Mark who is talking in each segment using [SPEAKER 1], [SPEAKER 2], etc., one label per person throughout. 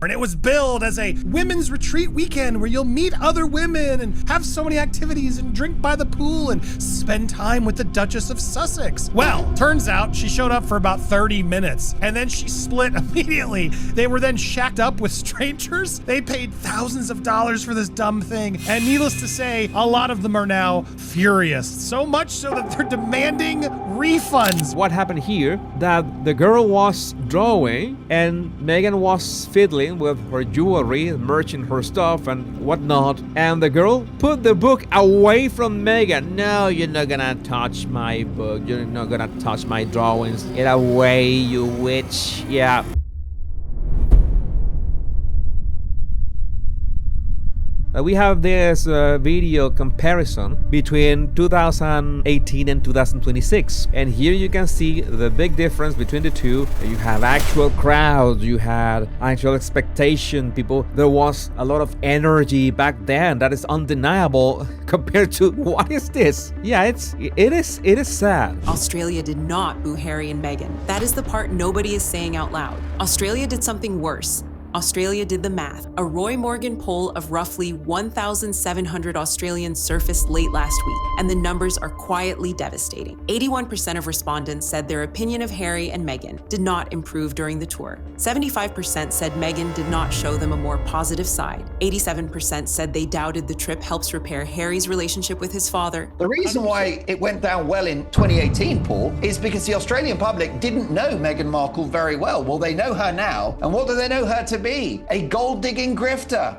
[SPEAKER 1] And it was billed as a women's retreat weekend where you'll meet other women and have so many activities and drink by the pool and spend time with the Duchess of Sussex. Well, turns out she showed up for about 30 minutes and then she split immediately. They were then shacked up with strangers. They paid thousands of dollars for this dumb thing. And needless to say, a lot of them are now furious. So much so that they're demanding refunds.
[SPEAKER 2] What happened here, that the girl was drawing and Meghan was fiddling with her jewelry, merching her stuff and whatnot, and the girl put the book away from Meghan. No, you're not gonna touch my book, you're not gonna touch my drawings, get away, you witch. Yeah. We have this video comparison between 2018 and 2026, and here you can see the big difference between the two. You have actual crowds, you had actual expectation, people. There was a lot of energy back then that is undeniable compared to what is this? Yeah, it is sad.
[SPEAKER 3] Australia did not boo Harry and Meghan. That is the part nobody is saying out loud. Australia did something worse. Australia did the math. A Roy Morgan poll of roughly 1,700 Australians surfaced late last week, and the numbers are quietly devastating. 81% of respondents said their opinion of Harry and Meghan did not improve during the tour. 75% said Meghan did not show them a more positive side. 87% said they doubted the trip helps repair Harry's relationship with his father.
[SPEAKER 4] The reason why it went down well in 2018, Paul, is because the Australian public didn't know Meghan Markle very well. Well, they know her now, and what do they know her to be? A gold-digging grifter.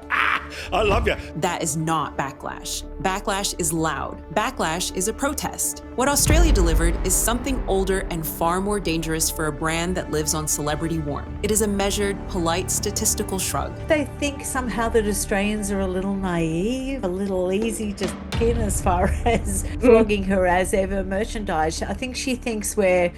[SPEAKER 1] I love you.
[SPEAKER 3] That is not backlash. Backlash is loud. Backlash is a protest. What Australia delivered is something older and far more dangerous for a brand that lives on celebrity warmth. It is a measured, polite, statistical shrug.
[SPEAKER 5] They think somehow that Australians are a little naive, a little easy to skin as far as flogging her as ever merchandise. I think she thinks we're,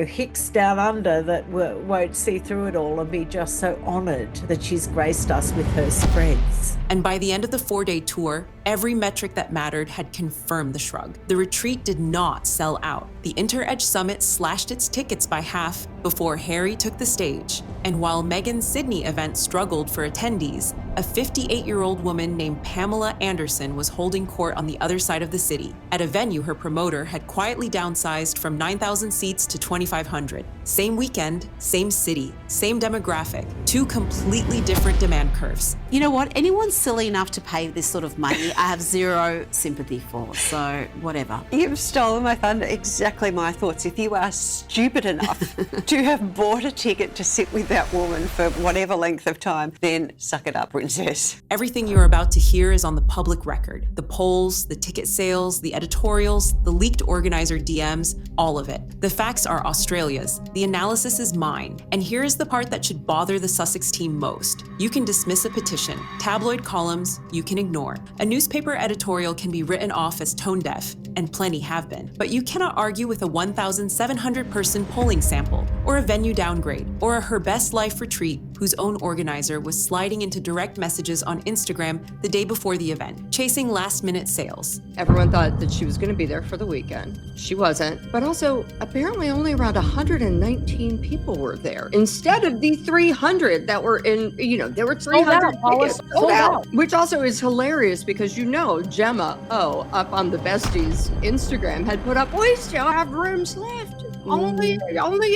[SPEAKER 5] hicks down under that won't see through it all and be just so honoured that she's graced us with her spreads.
[SPEAKER 3] And by the end of the 4-day tour, every metric that mattered had confirmed the shrug. The retreat did not sell out. The Inter-Edge Summit slashed its tickets by half before Harry took the stage. And while Meghan's Sydney event struggled for attendees, a 58-year-old woman named Pamela Anderson was holding court on the other side of the city, at a venue her promoter had quietly downsized from 9,000 seats to 2,500. Same weekend, same city, same demographic, two completely different demand curves.
[SPEAKER 6] You know what? Anyone silly enough to pay this sort of money, I have zero sympathy for, so whatever.
[SPEAKER 7] You've stolen my thunder. Exactly my thoughts. If you are stupid enough to have bought a ticket to sit with that woman for whatever length of time, then suck it up, princess.
[SPEAKER 3] Everything you're about to hear is on the public record. The polls, the ticket sales, the editorials, the leaked organizer DMs, all of it. The facts are Australia's. The analysis is mine. And here is the part that should bother the Sussex team most. You can dismiss a petition. Tabloid columns, you can ignore. A newspaper editorial can be written off as tone deaf, and plenty have been. But you cannot argue with a 1,700-person polling sample, or a venue downgrade, or a Her Best Life retreat whose own organizer was sliding into direct messages on Instagram the day before the event, chasing last-minute sales.
[SPEAKER 8] Everyone thought that she was going to be there for the weekend. She wasn't. But also, apparently only around 119 people were there. Instead of the 300 that were in, there were 300 tickets sold out. Which also is hilarious because Gemma up on the Besties Instagram had put up, we still have rooms left. Only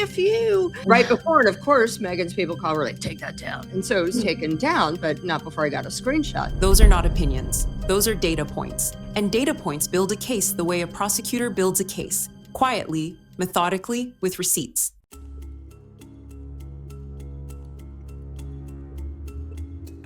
[SPEAKER 8] a few. Right before, and of course, Meghan's people call her like, take that down. And so it was taken down, but not before I got a screenshot.
[SPEAKER 3] Those are not opinions. Those are data points. And data points build a case the way a prosecutor builds a case. Quietly, methodically, with receipts.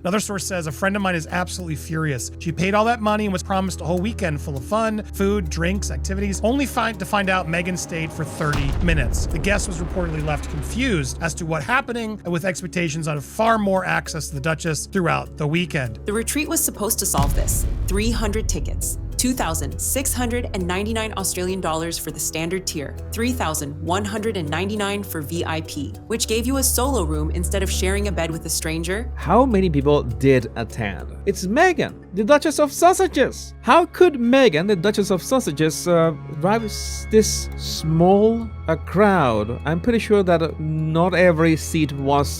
[SPEAKER 1] Another source says, a friend of mine is absolutely furious. She paid all that money and was promised a whole weekend full of fun, food, drinks, activities, only to find out Meghan stayed for 30 minutes. The guest was reportedly left confused as to what happening and with expectations on far more access to the Duchess throughout the weekend.
[SPEAKER 3] The retreat was supposed to solve this. 300 tickets. 2,699 Australian dollars for the standard tier, 3,199 for VIP, which gave you a solo room instead of sharing a bed with a stranger.
[SPEAKER 2] How many people did attend? It's Meghan, the Duchess of Sausages. How could Meghan, the Duchess of Sausages, drive this small crowd? I'm pretty sure that not every seat was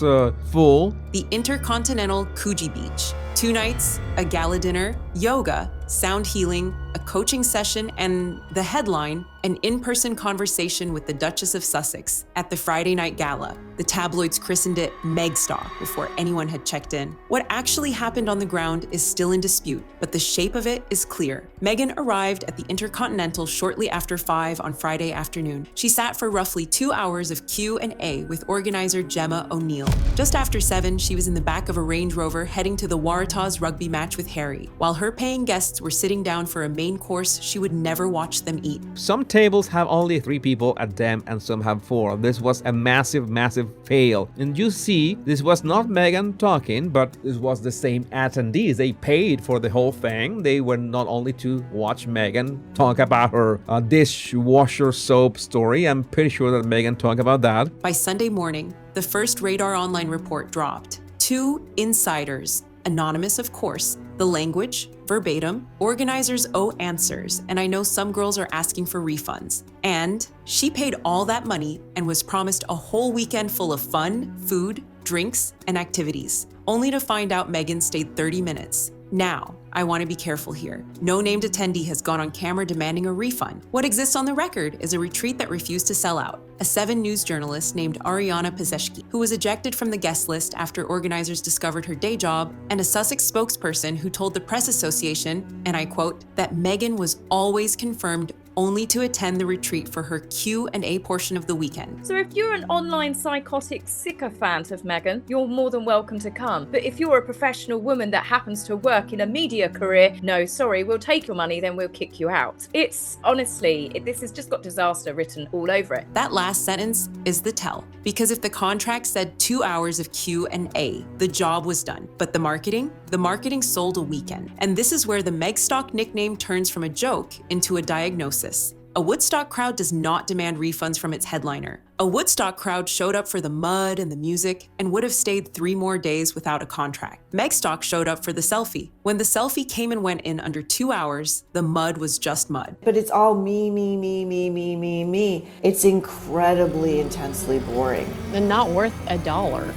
[SPEAKER 2] full.
[SPEAKER 3] The Intercontinental Coogee Beach. 2 nights, a gala dinner, yoga, sound healing, a coaching session, and the headline, an in-person conversation with the Duchess of Sussex at the Friday night gala. The tabloids christened it Megstock before anyone had checked in. What actually happened on the ground is still in dispute, but the shape of it is clear. Meghan arrived at the Intercontinental shortly after 5 on Friday afternoon. She sat for roughly 2 hours of Q&A with organizer Gemma O'Neill. Just after 7, she was in the back of a Range Rover heading to the Waratahs rugby match with Harry. While her paying guests were sitting down for a main course, she would never watch them eat.
[SPEAKER 2] Some tables have only 3 people at them and some have 4. This was a massive fail. And you see, this was not Meghan talking, but this was the same attendees. They paid for the whole thing. They were not only to watch Meghan talk about her dishwasher soap story. I'm pretty sure that Meghan talked about that.
[SPEAKER 3] By Sunday morning, the first Radar Online report dropped. 2 insiders, anonymous of course, the language, verbatim, organizers owe answers, and I know some girls are asking for refunds. And she paid all that money and was promised a whole weekend full of fun, food, drinks, and activities, only to find out Meghan stayed 30 minutes. Now, I want to be careful here. No named attendee has gone on camera demanding a refund. What exists on the record is a retreat that refused to sell out. A 7 News journalist named Ariana Pazeshki, who was ejected from the guest list after organizers discovered her day job, and a Sussex spokesperson who told the Press Association, and I quote, that Meghan was always confirmed only to attend the retreat for her Q&A portion of the weekend.
[SPEAKER 9] So if you're an online psychotic sycophant of Meghan, you're more than welcome to come. But if you're a professional woman that happens to work in a media career, no, sorry, we'll take your money, then we'll kick you out. It's honestly, this has just got disaster written all over it.
[SPEAKER 3] That last sentence is the tell, because if the contract said 2 hours of Q&A, the job was done. But the marketing sold a weekend. And this is where the Megstock nickname turns from a joke into a diagnosis. A Woodstock crowd does not demand refunds from its headliner. A Woodstock crowd showed up for the mud and the music and would have stayed 3 more days without a contract. Megstock showed up for the selfie. When the selfie came and went in under 2 hours, the mud was just mud.
[SPEAKER 10] But it's all me. It's incredibly intensely boring.
[SPEAKER 11] And not worth $1.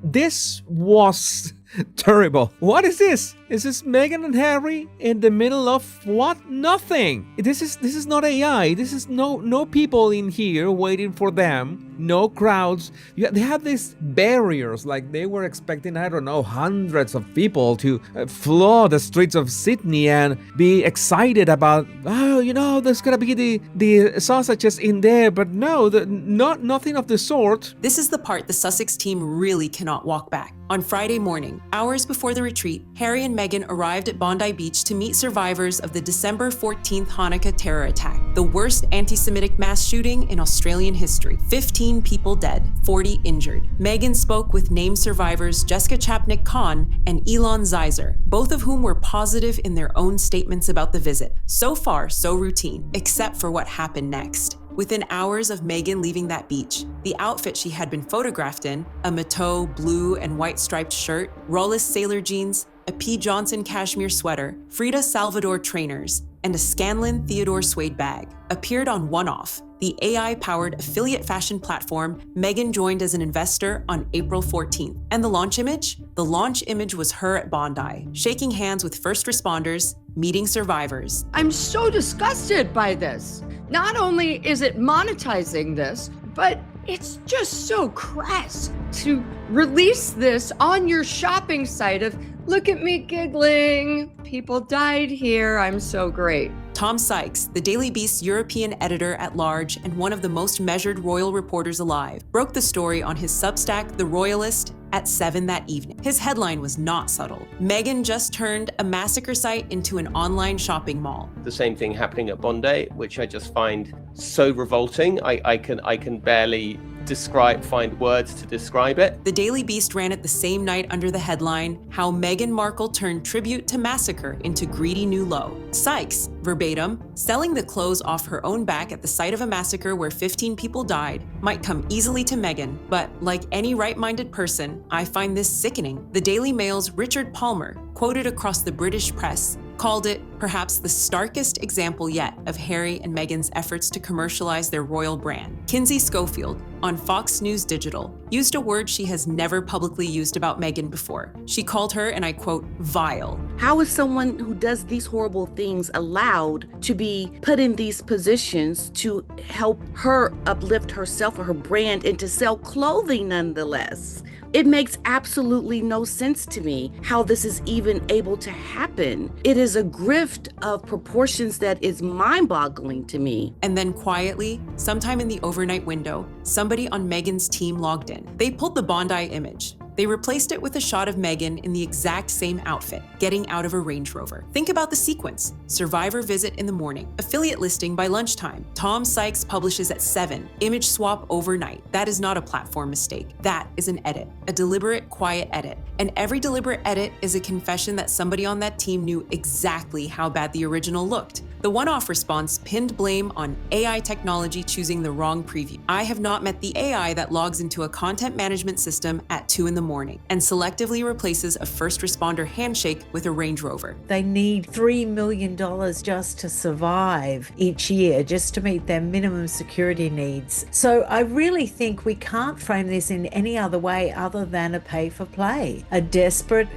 [SPEAKER 2] This was terrible. What is this? Is this Meghan and Harry in the middle of what? Nothing. This is not AI. This is no people in here waiting for them. No crowds. They have these barriers, like they were expecting, I don't know, hundreds of people to flood the streets of Sydney and be excited about, there's gonna be the sausages in there, but no, nothing of the sort.
[SPEAKER 3] This is the part the Sussex team really cannot walk back. On Friday morning, hours before the retreat, Harry and Meghan arrived at Bondi Beach to meet survivors of the December 14th Hanukkah terror attack, the worst anti-Semitic mass shooting in Australian history. 15 people dead, 40 injured. Meghan spoke with named survivors Jessica Chapnick-Kahn and Elon Zeiser, both of whom were positive in their own statements about the visit. So far, so routine, except for what happened next. Within hours of Meghan leaving that beach, the outfit she had been photographed in, a Mateau blue and white striped shirt, Rollis sailor jeans, a P. Johnson cashmere sweater, Frida Salvador trainers, and a Scanlan Theodore suede bag, appeared on One-Off, the AI-powered affiliate fashion platform Meghan joined as an investor on April 14th. And the launch image? The launch image was her at Bondi, shaking hands with first responders, meeting survivors.
[SPEAKER 8] I'm so disgusted by this. Not only is it monetizing this, but it's just so crass to release this on your shopping site of, look at me giggling, people died here, I'm so great.
[SPEAKER 3] Tom Sykes, the Daily Beast's European editor-at-large and one of the most measured royal reporters alive, broke the story on his Substack, The Royalist, at 7 that evening. His headline was not subtle. Meghan just turned a massacre site into an online shopping mall.
[SPEAKER 12] The same thing happening at Bondi, which I just find so revolting. I can barely find words to describe it.
[SPEAKER 3] The Daily Beast ran it the same night under the headline, How Meghan Markle Turned Tribute to Massacre into Greedy New Low. Sykes, verbatim, selling the clothes off her own back at the site of a massacre where 15 people died might come easily to Meghan, but like any right-minded person, I find this sickening. The Daily Mail's Richard Palmer, quoted across the British press, called it perhaps the starkest example yet of Harry and Meghan's efforts to commercialize their royal brand. Kinsey Schofield, on Fox News Digital, used a word she has never publicly used about Meghan before. She called her, and I quote, vile.
[SPEAKER 13] How is someone who does these horrible things allowed to be put in these positions to help her uplift herself or her brand and to sell clothing nonetheless? It makes absolutely no sense to me how this is even able to happen. It is a grift of proportions that is mind-boggling to me.
[SPEAKER 3] And then quietly, sometime in the overnight window, somebody on Meghan's team logged in. They pulled the Bondi image. They replaced it with a shot of Meghan in the exact same outfit, getting out of a Range Rover. Think about the sequence. Survivor visit in the morning, affiliate listing by lunchtime. Tom Sykes publishes at 7, image swap overnight. That is not a platform mistake. That is an edit, a deliberate, quiet edit. And every deliberate edit is a confession that somebody on that team knew exactly how bad the original looked. The one-off response pinned blame on AI technology choosing the wrong preview. I have not met the AI that logs into a content management system at 2 in the morning and selectively replaces a first responder handshake with a Range Rover.
[SPEAKER 5] They need $3 million just to survive each year, just to meet their minimum security needs. So I really think we can't frame this in any other way other than a pay for play, a desperate,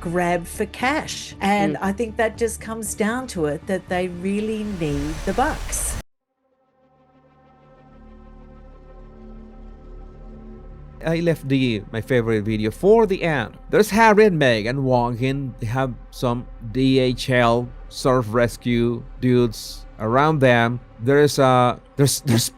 [SPEAKER 5] grab for cash. And I think that just comes down to it, that they really need the bucks.
[SPEAKER 2] I left my favorite video for the end. There's Harry and Meghan walking. They have some DHL surf rescue dudes around them. There's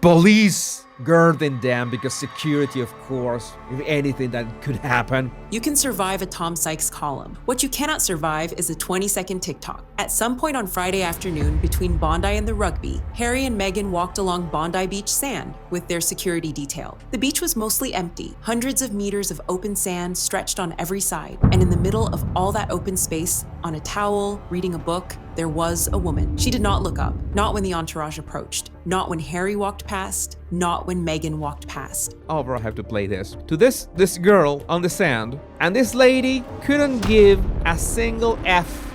[SPEAKER 2] police guarding them because security, of course, if anything that could happen.
[SPEAKER 3] You can survive a Tom Sykes column. What you cannot survive is a 20-second TikTok. At some point on Friday afternoon between Bondi and the rugby, Harry and Meghan walked along Bondi Beach sand with their security detail. The beach was mostly empty, hundreds of meters of open sand stretched on every side. And in the middle of all that open space, on a towel, reading a book, there was a woman. She did not look up, not when the entourage approached, not when Harry walked past, not when Meghan walked past.
[SPEAKER 2] Oh, bro, I have to play this. To this girl on the sand, and this lady couldn't give a single F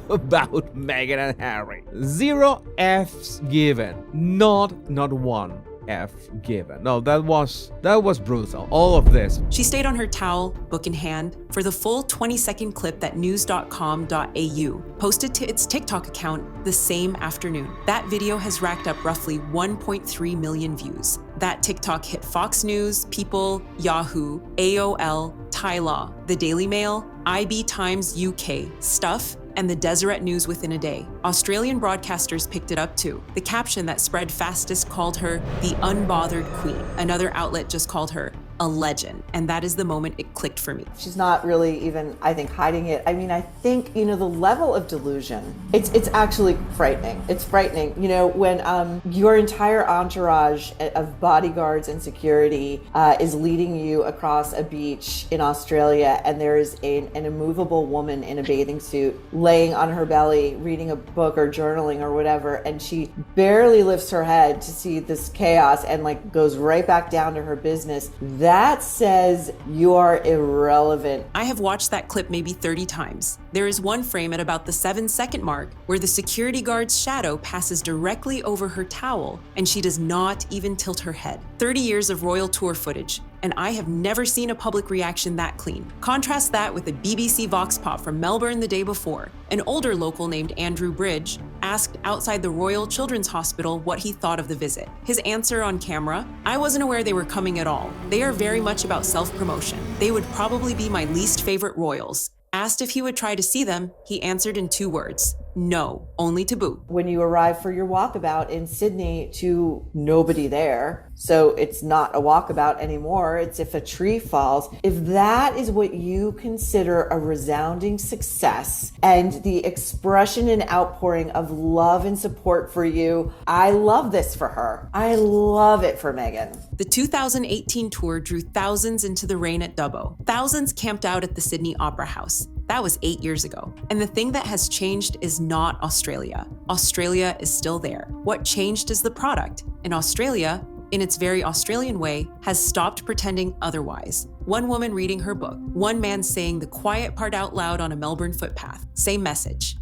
[SPEAKER 2] about Meghan and Harry. 0 F's given. Not one F given. No, that was brutal. All of this.
[SPEAKER 3] She stayed on her towel, book in hand, for the full 20-second clip that news.com.au posted to its TikTok account the same afternoon. That video has racked up roughly 1.3 million views. That TikTok hit Fox News, People, Yahoo, AOL, Tylaw, The Daily Mail, IB Times UK, Stuff, and the Deseret News within a day. Australian broadcasters picked it up too. The caption that spread fastest called her the unbothered queen. Another outlet just called her a legend. And that is the moment it clicked for me.
[SPEAKER 10] She's not really even, I think, hiding it. I mean, I think, the level of delusion, it's actually frightening. It's frightening. When your entire entourage of bodyguards and security is leading you across a beach in Australia, and there is an immovable woman in a bathing suit laying on her belly, reading a book or journaling or whatever, and she barely lifts her head to see this chaos and goes right back down to her business. That says you are irrelevant.
[SPEAKER 3] I have watched that clip maybe 30 times. There is one frame at about the 7-second mark where the security guard's shadow passes directly over her towel and she does not even tilt her head. 30 years of royal tour footage, and I have never seen a public reaction that clean. Contrast that with a BBC Vox Pop from Melbourne the day before. An older local named Andrew Bridge asked outside the Royal Children's Hospital what he thought of the visit. His answer on camera, I wasn't aware they were coming at all. They are very much about self-promotion. They would probably be my least favorite royals. Asked if he would try to see them, he answered in 2 words, No, only to boot.
[SPEAKER 10] When you arrive for your walkabout in Sydney to nobody there, so it's not a walkabout anymore, it's if a tree falls. If that is what you consider a resounding success and the expression and outpouring of love and support for you, I love this for her. I love it for Meghan.
[SPEAKER 3] The 2018 tour drew thousands into the rain at Dubbo. Thousands camped out at the Sydney Opera House. That was 8 years ago. And the thing that has changed is not Australia. Australia is still there. What changed is the product. And Australia, in its very Australian way, has stopped pretending otherwise. One woman reading her book, one man saying the quiet part out loud on a Melbourne footpath. Same message.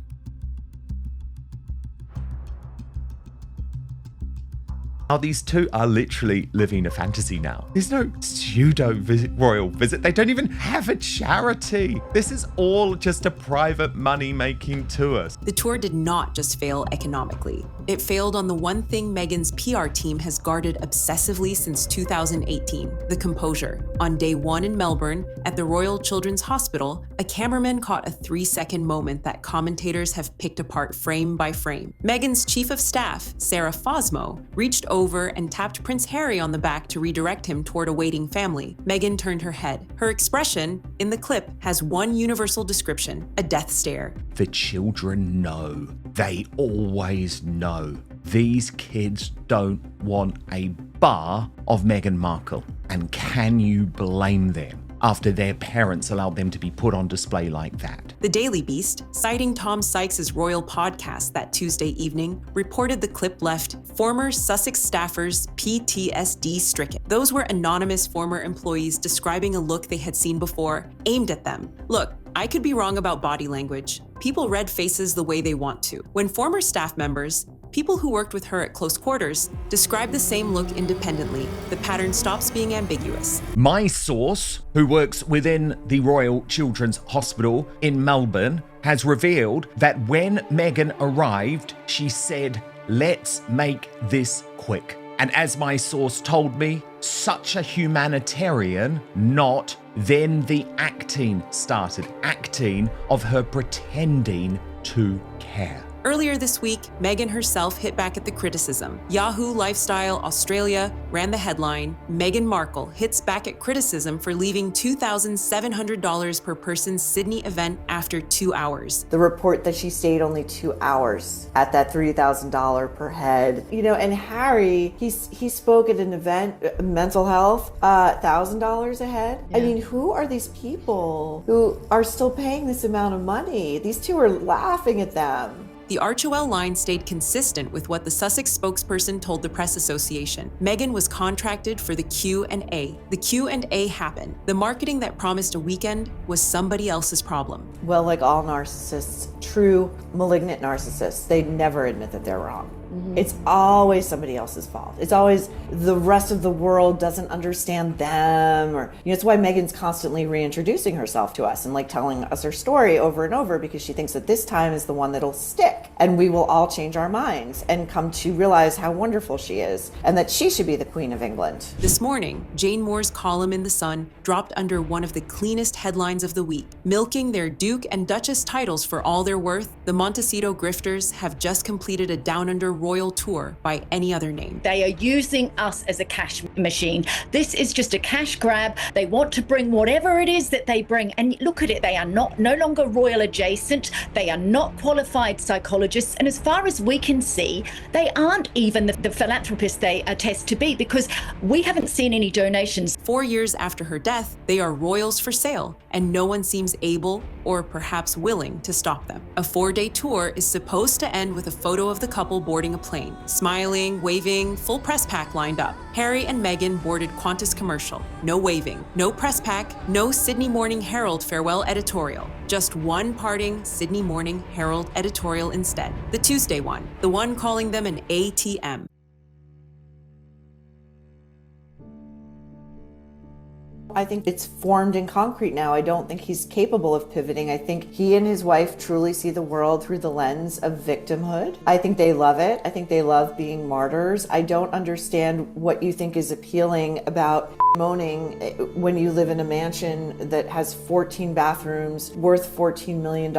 [SPEAKER 14] How these two are literally living a fantasy now. There's no royal visit. They don't even have a charity. This is all just a private money-making tour.
[SPEAKER 3] The tour did not just fail economically. It failed on the one thing Meghan's PR team has guarded obsessively since 2018, the composure. On day one in Melbourne, at the Royal Children's Hospital, a cameraman caught a 3-second moment that commentators have picked apart frame by frame. Meghan's chief of staff, Sarah Fosmo, reached over and tapped Prince Harry on the back to redirect him toward a waiting family. Meghan turned her head. Her expression, in the clip, has one universal description: a death stare.
[SPEAKER 14] The children know. They always know. These kids don't want a bar of Meghan Markle. And can you blame them after their parents allowed them to be put on display like that?
[SPEAKER 3] The Daily Beast, citing Tom Sykes' royal podcast that Tuesday evening, reported the clip left former Sussex staffers PTSD stricken. Those were anonymous former employees describing a look they had seen before, aimed at them. Look, I could be wrong about body language. People read faces the way they want to. When former staff members, people who worked with her at close quarters, describe the same look independently, the pattern stops being ambiguous.
[SPEAKER 14] My source, who works within the Royal Children's Hospital in Melbourne, has revealed that when Meghan arrived, she said, "Let's make this quick." And as my source told me, such a humanitarian, not. Then the acting started. Acting of her pretending to care.
[SPEAKER 3] Earlier this week, Meghan herself hit back at the criticism. Yahoo Lifestyle Australia ran the headline, Meghan Markle hits back at criticism for leaving $2,700 per person's Sydney event after 2 hours.
[SPEAKER 10] The report that she stayed only 2 hours at that $3,000 per head. You know, and Harry, he spoke at an event, mental health, $1,000 a head. Yeah. I mean, who are these people who are still paying this amount of money? These two are laughing at them.
[SPEAKER 3] The RHOL line stayed consistent with what the Sussex spokesperson told the Press Association. Meghan was contracted for the Q&A. The Q&A happened. The marketing that promised a weekend was somebody else's problem.
[SPEAKER 10] Well, like all narcissists, true malignant narcissists, they never admit that they're wrong. Mm-hmm. It's always somebody else's fault. It's always the rest of the world doesn't understand them, or it's why Meghan's constantly reintroducing herself to us and like telling us her story over and over, because she thinks that this time is the one that'll stick and we will all change our minds and come to realize how wonderful she is and that she should be the Queen of England.
[SPEAKER 3] This morning, Jane Moore's column in The Sun dropped under one of the cleanest headlines of the week. Milking their Duke and Duchess titles for all they're worth, the Montecito grifters have just completed a Down Under royal tour by any other name.
[SPEAKER 15] They are using us as a cash machine. This is just a cash grab. They want to bring whatever it is that they bring. And look at it, they are no longer royal adjacent. They are not qualified psychologists. And as far as we can see, they aren't even the philanthropists they attest to be, because we haven't seen any donations.
[SPEAKER 3] 4 years after her death, they are royals for sale, and no one seems able or perhaps willing to stop them. A 4-day tour is supposed to end with a photo of the couple boarding a plane, smiling, waving, full press pack lined up. Harry and Meghan boarded Qantas commercial. No waving, no press pack, no Sydney Morning Herald farewell editorial. Just one parting Sydney Morning Herald editorial instead. The Tuesday one, the one calling them an ATM.
[SPEAKER 10] I think it's formed in concrete now. I don't think he's capable of pivoting. I think he and his wife truly see the world through the lens of victimhood. I think they love it. I think they love being martyrs. I don't understand what you think is appealing about moaning when you live in a mansion that has 14 bathrooms, worth $14 million.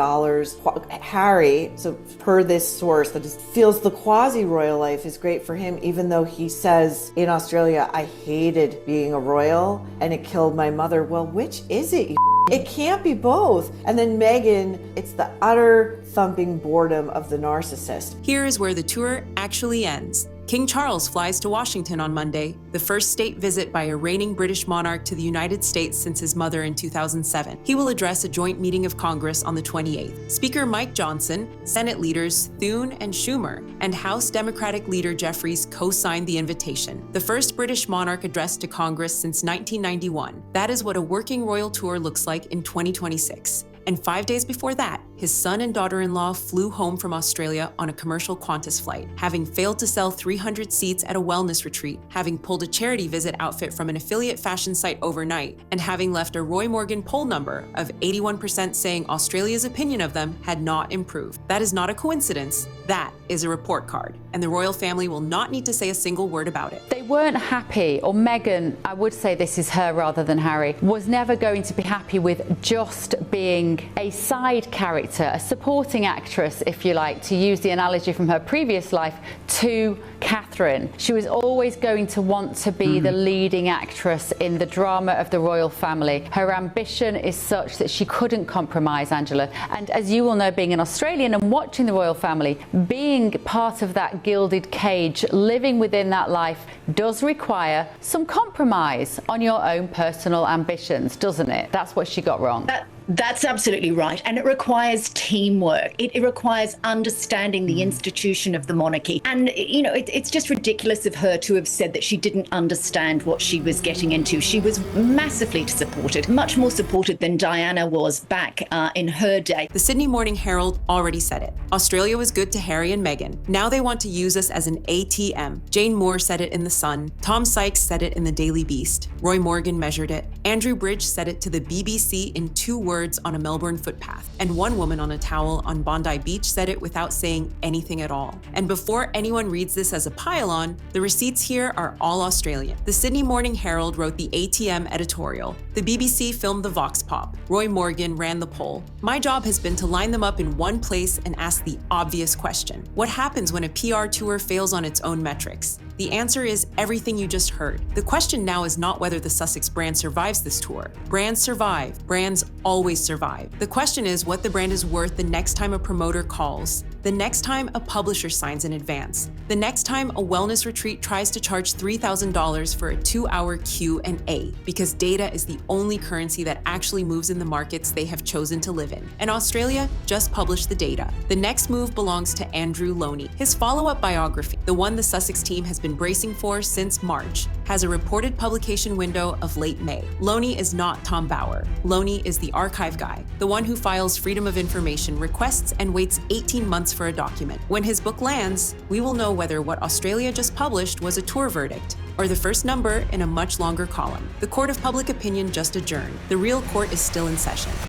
[SPEAKER 10] Harry, so per this source, that feels the quasi-royal life is great for him, even though he says in Australia, I hated being a royal and it killed my mother. Well, which is it? It can't be both. And then Meghan, it's the utter thumping boredom of the narcissist.
[SPEAKER 3] Here is where the tour actually ends. King Charles flies to Washington on Monday, the first state visit by a reigning British monarch to the United States since his mother in 2007. He will address a joint meeting of Congress on the 28th. Speaker Mike Johnson, Senate leaders Thune and Schumer, and House Democratic leader Jeffries co-signed the invitation. The first British monarch addressed to Congress since 1991. That is what a working royal tour looks like in 2026. And 5 days before that, his son and daughter-in-law flew home from Australia on a commercial Qantas flight, having failed to sell 300 seats at a wellness retreat, having pulled a charity visit outfit from an affiliate fashion site overnight, and having left a Roy Morgan poll number of 81% saying Australia's opinion of them had not improved. That is not a coincidence. That is a report card, and the royal family will not need to say a single word about it.
[SPEAKER 11] They weren't happy, or Meghan, I would say this is her rather than Harry, was never going to be happy with just being a side character, a supporting actress, if you like, to use the analogy from her previous life, to Catherine. She was always going to want to be the leading actress in the drama of the royal family. Her ambition is such that she couldn't compromise, Angela. And as you will know, being an Australian and watching the royal family, being part of that gilded cage, living within that life, does require some compromise on your own personal ambitions, doesn't it? That's what she got wrong.
[SPEAKER 15] That's absolutely right. And it requires teamwork. It requires understanding the institution of the monarchy. And, you know, it's just ridiculous of her to have said that she didn't understand what she was getting into. She was massively supported, much more supported than Diana was back in her day.
[SPEAKER 3] The Sydney Morning Herald already said it. Australia was good to Harry and Meghan. Now they want to use us as an ATM. Jane Moore said it in The Sun. Tom Sykes said it in the Daily Beast. Roy Morgan measured it. Andrew Bridge said it to the BBC in 2 words on a Melbourne footpath, and one woman on a towel on Bondi Beach said it without saying anything at all. And before anyone reads this as a pile-on, the receipts here are all Australian. The Sydney Morning Herald wrote the ATM editorial. The BBC filmed the Vox Pop. Roy Morgan ran the poll. My job has been to line them up in one place and ask the obvious question. What happens when a PR tour fails on its own metrics? The answer is everything you just heard. The question now is not whether the Sussex brand survives this tour. Brands survive. Brands always survive. The question is what the brand is worth the next time a promoter calls, the next time a publisher signs in advance, the next time a wellness retreat tries to charge $3,000 for a 2-hour Q&A, because data is the only currency that actually moves in the markets they have chosen to live in. And Australia just published the data. The next move belongs to Andrew Loney. His follow-up biography, the one the Sussex team has been bracing for since March, has a reported publication window of late May. Loney is not Tom Bauer. Loney is the archive guy, the one who files Freedom of Information requests and waits 18 months for a document. When his book lands, we will know whether what Australia just published was a tour verdict or the first number in a much longer column. The court of public opinion just adjourned. The real court is still in session.